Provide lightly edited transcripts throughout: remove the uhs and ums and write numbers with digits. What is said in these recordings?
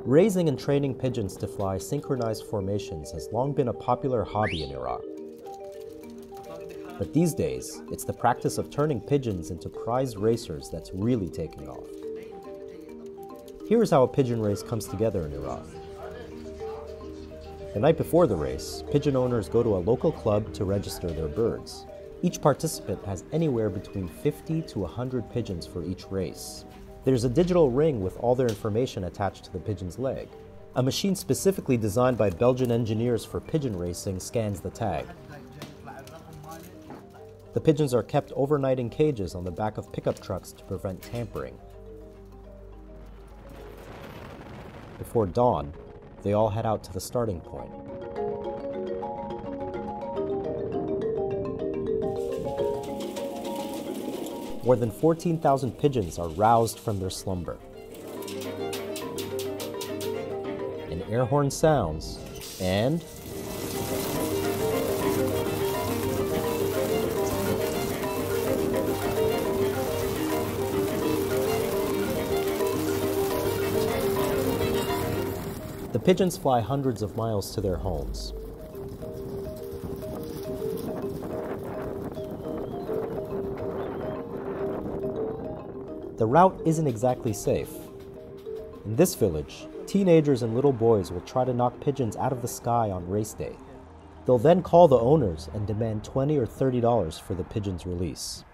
Raising and training pigeons to fly synchronized formations has long been a popular hobby in Iraq. But these days, it's the practice of turning pigeons into prize racers that's really taking off. Here's how a pigeon race comes together in Iraq. The night before the race, pigeon owners go to a local club to register their birds. Each participant has anywhere between 50 to 100 pigeons for each race. There's a digital ring with all their information attached to the pigeon's leg. A machine specifically designed by Belgian engineers for pigeon racing scans the tag. The pigeons are kept overnight in cages on the back of pickup trucks to prevent tampering. Before dawn, they all head out to the starting point. More than 14,000 pigeons are roused from their slumber. An air horn sounds, and the pigeons fly hundreds of miles to their homes. The route isn't exactly safe. In this village, teenagers and little boys will try to knock pigeons out of the sky on race day. They'll then call the owners and demand $20 or $30 for the pigeon's release.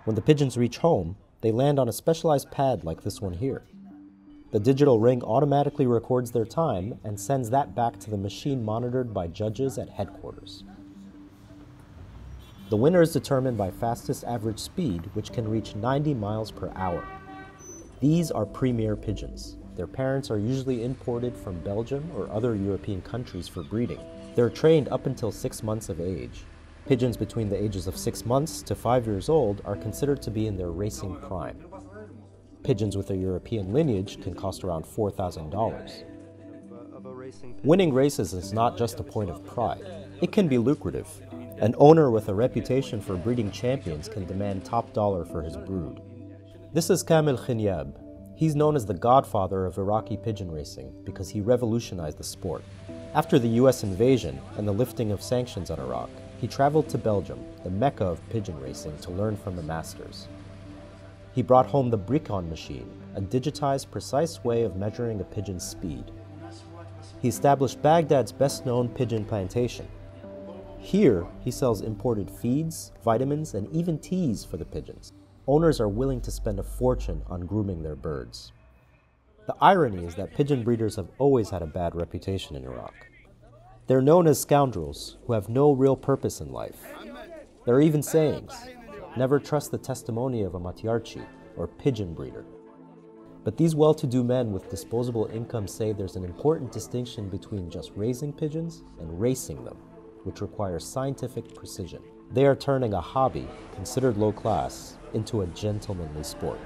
When the pigeons reach home, they land on a specialized pad like this one here. The digital ring automatically records their time and sends that back to the machine monitored by judges at headquarters. The winner is determined by fastest average speed, which can reach 90 miles per hour. These are premier pigeons. Their parents are usually imported from Belgium or other European countries for breeding. They're trained up until 6 months of age. Pigeons between the ages of 6 months to 5 years old are considered to be in their racing prime. Pigeons with a European lineage can cost around $4,000. Winning races is not just a point of pride. It can be lucrative. An owner with a reputation for breeding champions can demand top dollar for his brood. This is Kamil Khinyab. He's known as the godfather of Iraqi pigeon racing because he revolutionized the sport. After the US invasion and the lifting of sanctions on Iraq, he traveled to Belgium, the mecca of pigeon racing, to learn from the masters. He brought home the pigeon machine, a digitized, precise way of measuring a pigeon's speed. He established Baghdad's best-known pigeon plantation. Here, he sells imported feeds, vitamins, and even teas for the pigeons. Owners are willing to spend a fortune on grooming their birds. The irony is that pigeon breeders have always had a bad reputation in Iraq. They're known as scoundrels who have no real purpose in life. There are even sayings, never trust the testimony of a matriarch or pigeon breeder. But these well-to-do men with disposable income say there's an important distinction between just raising pigeons and racing them, which requires scientific precision. They are turning a hobby, considered low class, into a gentlemanly sport.